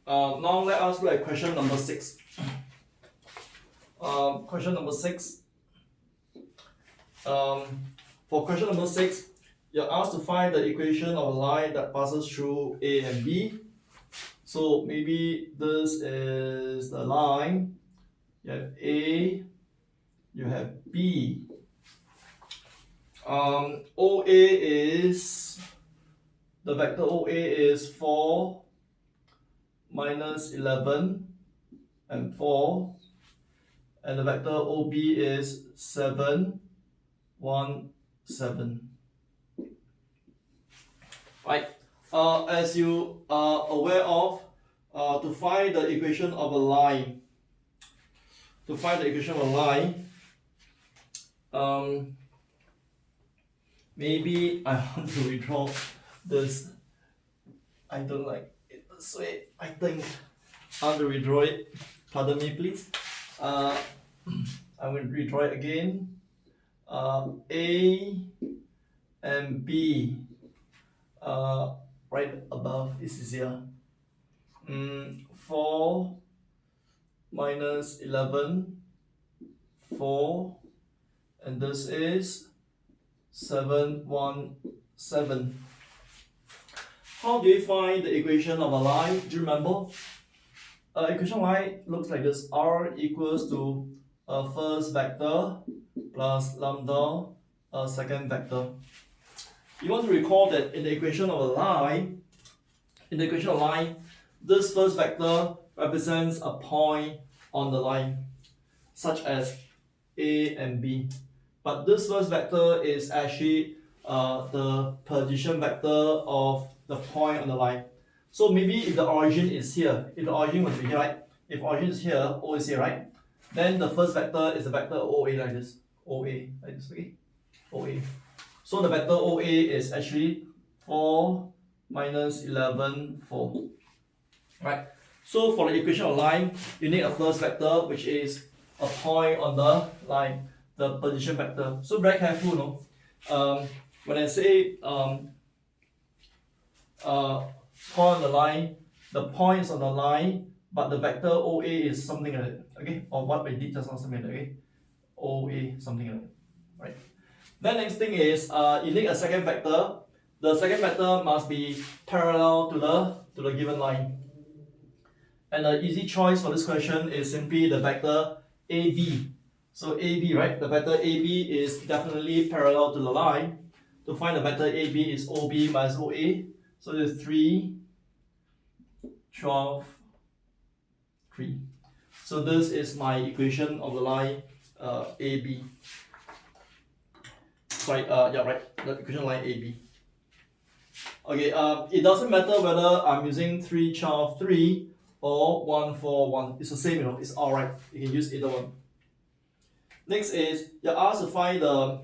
Now let us look at question number 6. Question number 6. For question number 6, you're asked to find the equation of a line that passes through A and B. So maybe this is the line. You have A, you have B. OA is, the vector OA is 4 minus 11 and 4, and the vector OB is 7, 1, 7. Right. As you are aware of, to find the equation of a line, maybe I want to redraw this. I don't like it this way. I think I want to redraw it. Pardon me, please. I will redraw it again. A and B. Right above is easier. 4 minus 11, 4, and this is 7, 1, 7. How do you find the equation of a line? Do you remember? Equation line looks like this. R equals to a first vector plus lambda a second vector. You want to recall that in the equation of a line, this first vector represents a point on the line, such as A and B. But this first vector is actually the position vector of the point on the line. So maybe if the origin is here, if the origin was here, right? If origin is here, O is here, right? Then the first vector is the vector OA like this. OA, like this, okay? OA. So the vector OA is actually 4 minus 11, 4. Right? So for the equation of line, you need a first vector, which is a point on the line, the position vector. So very careful, no? When I say point on the line, the point is on the line, but the vector OA is something like that, okay? Or what we did just now, something like that, okay? OA, something like that, right? Then next thing is you need a second vector. The second vector must be parallel to the given line. And the easy choice for this question is simply the vector AB. So AB, right? The vector AB is definitely parallel to the line. To find the vector AB is OB minus OA. So there's 3, 12, 3. So this is my equation of the line AB. Sorry, yeah, right. The equation line AB. Okay, it doesn't matter whether I'm using 3, 12, 3 or 1, 4, 1. It's the same, it's alright. You can use either one. Next is you're asked to find the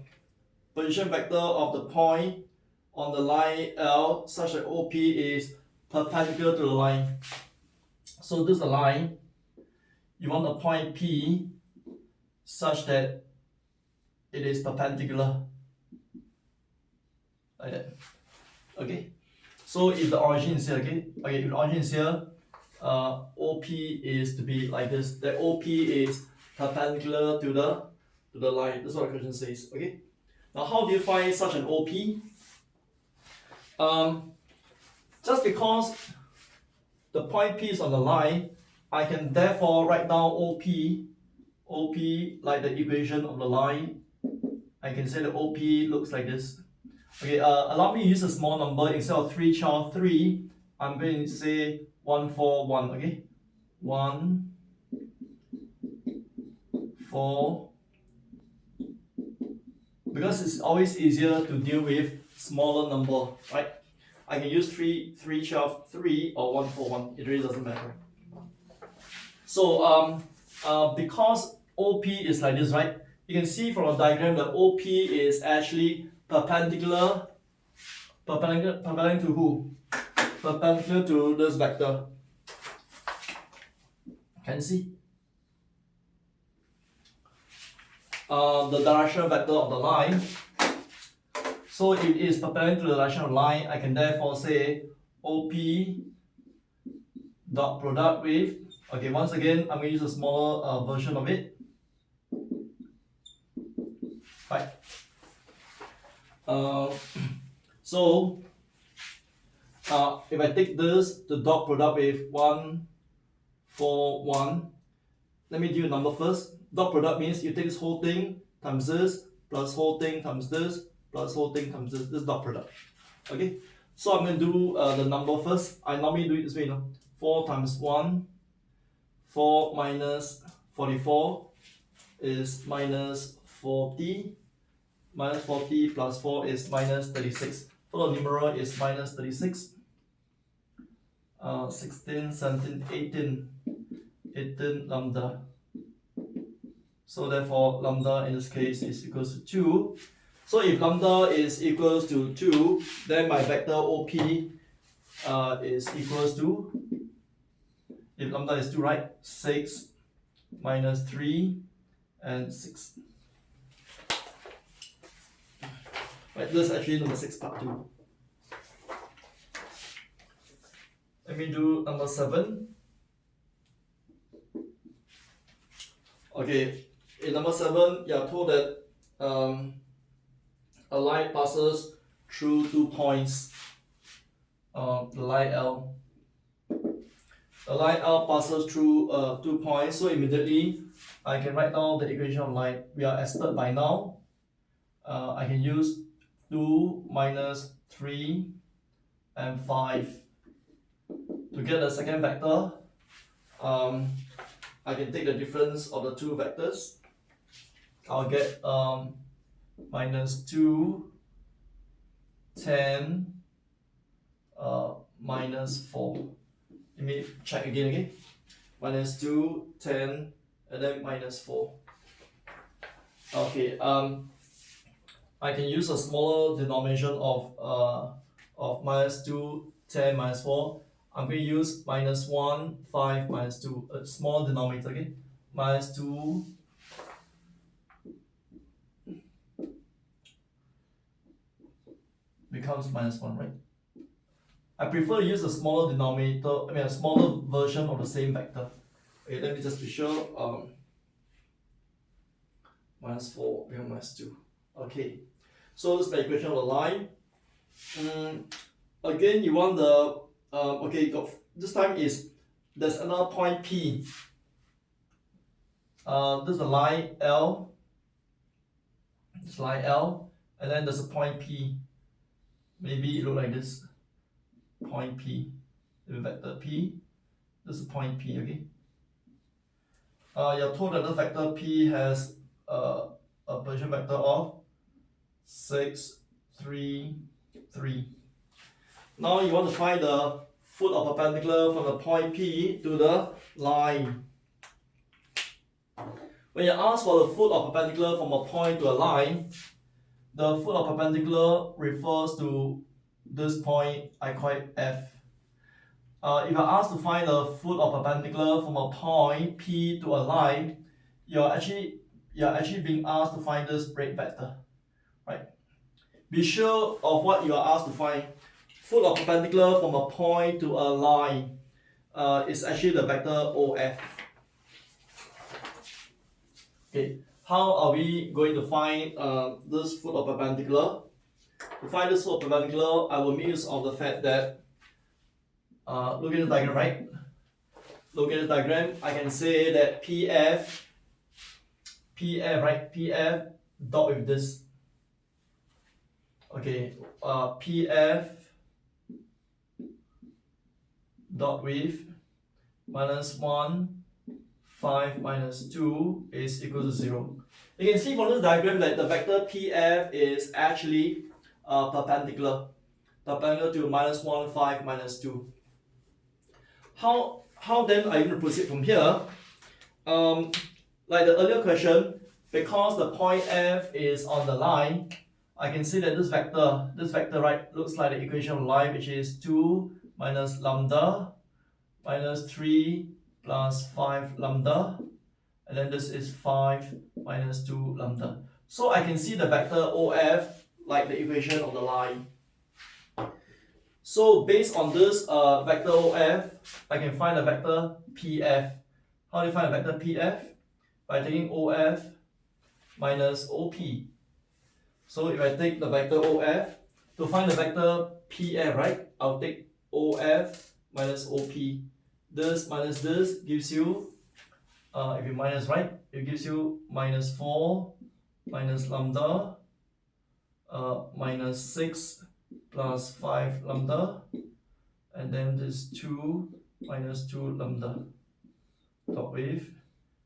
position vector of the point on the line L such that OP is perpendicular to the line. So this is the line. You want the point P such that it is perpendicular. Like that. Okay. So if the origin is here, if the origin is here, OP is to be like this. The OP is perpendicular to the line. That's what the question says. Okay. Now, how do you find such an OP? Just because the point P is on the line, I can therefore write down OP like the equation of the line. I can say the OP looks like this. Okay, allow me to use a small number. Instead of 3, 12, 3, I'm going to say 1, 4, 1. Okay, 1, 4. Because it's always easier to deal with smaller number, right? I can use 3, 12, 3 or 1, 4, 1. It really doesn't matter. So because OP is like this, right? You can see from the diagram that OP is actually perpendicular to who? Perpendicular to this vector. Can you see? The direction vector of the line. So if it is perpendicular to the direction of the line, I can therefore say OP dot product with, okay, once again, I'm going to use a smaller version of it. Right. So if I take this, the dot product with 1, 4, 1, let me do a number first. Dot product means you take this whole thing times this, plus whole thing times this, plus whole thing times this. This is dot product. Okay, so I'm going to do the number first. I normally do it this way, 4 times 1, 4 minus 44 is minus 40. Minus 40 plus 4 is minus 36. For the numerator is minus 36. 16, 17, 18 lambda. So therefore lambda in this case is equals to 2. So if lambda is equals to 2, then my vector OP is equals to, if lambda is 2, right, 6 minus 3 and 6. Right, this is actually number 6 part 2. Let me do number 7. Okay, in number 7, you are told that a line passes through 2 points. The line L. The line L passes through 2 points, so immediately I can write down the equation of line. We are expert by now. I can use 2 minus 3 and 5 to get the second vector. I can take the difference of the two vectors. I'll get minus 2, 10, minus 4. Let me check again, okay? Minus 2, 10, and then minus 4. Okay, I can use a smaller denomination of minus 2, 10, minus 4. I'm going to use minus 1, 5, minus 2, a small denominator, okay? Minus 2, becomes minus 1, right? I prefer to use a smaller denominator, a smaller version of the same vector. Okay, let me just be sure. Minus 4 becomes minus 2. Okay, so this is the equation of the line. Again, you want the okay, this time is there's another point P. This is the line L. This line L, and then there's a point P. Maybe it look like this. Point P. The vector P. This is point P. Okay. You're told that the vector P has a position vector of 6, 3, 3. Now you want to find the foot of perpendicular from the point P to the line. When you ask for the foot of perpendicular from a point to a line, the foot of perpendicular refers to this point, I call it F. If I ask to find the foot of perpendicular from a point P to a line, you're actually being asked to find this red vector, right? Be sure of what you are asked to find. Foot of perpendicular from a point to a line is actually the vector OF. Okay, how are we going to find this foot of perpendicular? To find this foot of perpendicular, I will make use of the fact that look at the diagram, right? Look at the diagram. I can say that PF, right? PF dot with this. Okay, PF dot with minus 1, 5 minus 2 is equal to 0. You can see from this diagram that the vector PF is actually perpendicular to minus 1, 5 minus 2. How then are you going to proceed from here? Like the earlier question, because the point F is on the line, I can see that this vector right looks like the equation of line, which is 2 minus lambda minus 3 plus 5 lambda, and then this is 5 minus 2 lambda. So I can see the vector OF like the equation of the line. So based on this vector OF, I can find the vector PF. How do you find the vector PF? By taking OF minus OP. So if I take the vector OF, to find the vector PF, right, I'll take OF minus OP. This minus this gives you, if you minus, right, it gives you minus 4 minus lambda minus 6 plus 5 lambda, and then this 2 minus 2 lambda dot with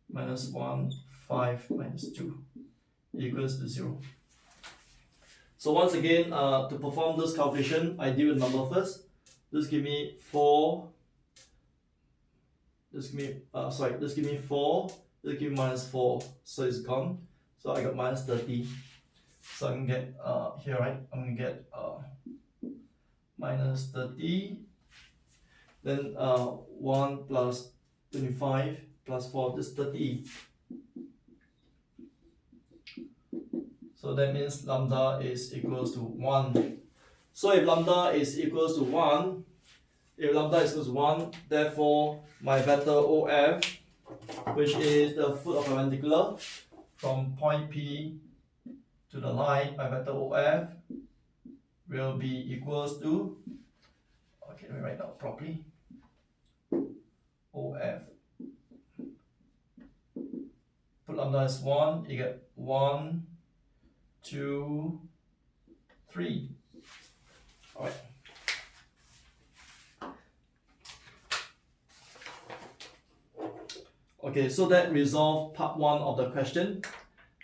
minus 1 5 minus 2 equals to 0. So once again, to perform this calculation, I deal with number first. This give me 4. This give me 4. This give me minus 4. So it's gone. So I got minus 30. So I can get here, right? I'm gonna get minus 30. Then 1 plus 25 plus 4. This is 30. So that means lambda is equals to 1. So if lambda is equals to 1, therefore my vector OF, which is the foot of perpendicular from point P to the line, my vector OF will be equals to, okay, let me write down properly, OF. Put lambda as 1, you get 1, 2, 3. Alright. Okay, so that resolved part 1 of the question.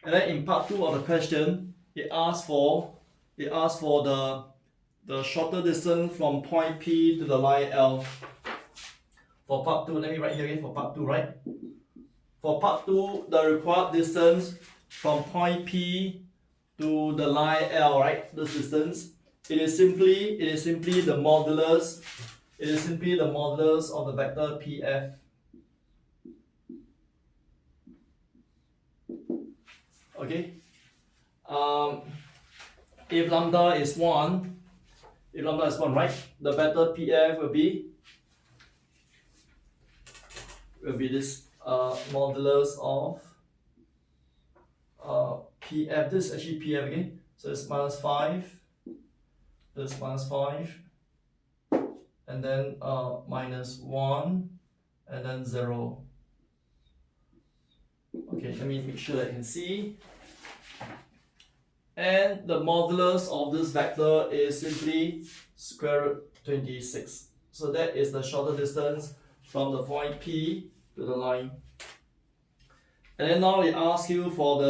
And then in part 2 of the question, it asks for the shorter distance from point P to the line L. For part 2, let me write here again for part 2, right? For part 2, the required distance from point P to the line L, right? This distance, it is simply the modulus. It is simply the modulus of the vector PF. Okay. If lambda is 1, right, the vector PF will be this modulus of PF. This is actually PF again. So it's minus 5. This minus 5. And then minus 1. And then 0. Okay, let me make sure that I can see. And the modulus of this vector is simply square root 26. So that is the shorter distance from the point P to the line. And then now they ask you for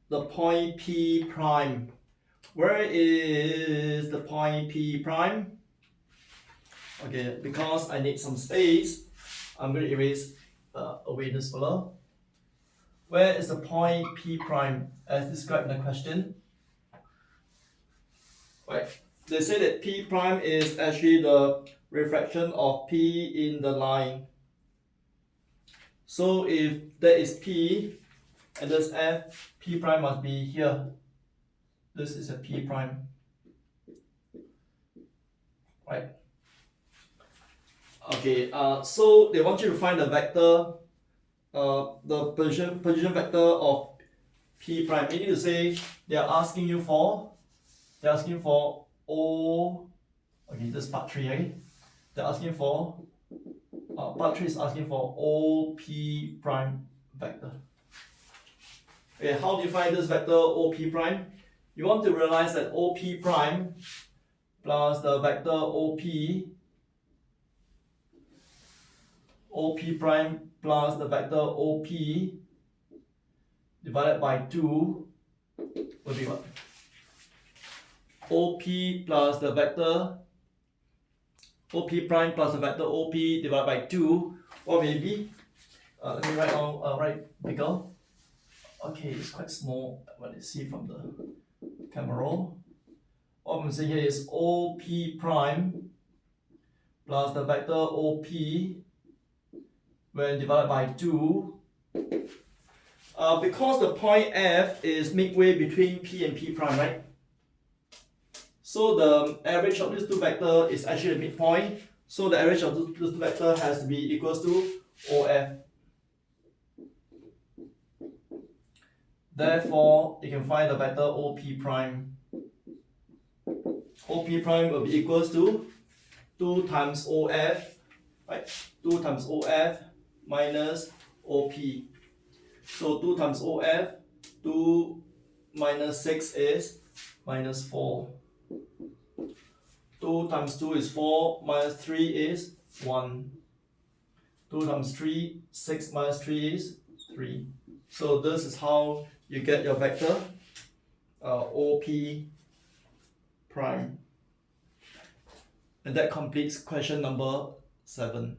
the point P prime. Where is the point P prime? Okay, because I need some space, I'm going to erase away this filler. Where is the point P prime as described in the question? Right. They say that P prime is actually the refraction of P in the line. So if that is P and this F, P prime must be here. This is a P prime. Right. Okay, so they want you to find the vector, the position vector of P prime. Meaning to say they are asking for O. Okay, this is part 3, okay? They're asking for part 3 is asking for OP prime vector. Okay, how do you find this vector OP prime? You want to realize that OP prime plus the vector OP prime plus the vector OP divided by 2 will be what? OP plus the vector OP prime plus the vector OP divided by 2, or maybe let me write down right bigger. Okay, it's quite small when you see from the camera. What I'm saying here is OP prime plus the vector OP when divided by 2. Because the point F is midway between P and P prime, right? So the average of these two vectors is actually the midpoint. So the average of these two vectors has to be equals to OF. Therefore, you can find the vector OP prime. OP prime will be equals to 2 times OF, right? 2 times OF minus OP. So 2 times OF, 2 minus 6 is minus 4. 2 times 2 is 4, minus 3 is 1. 2 times 3, 6 minus 3 is 3. So this is how you get your vector OP prime. And that completes question number 7.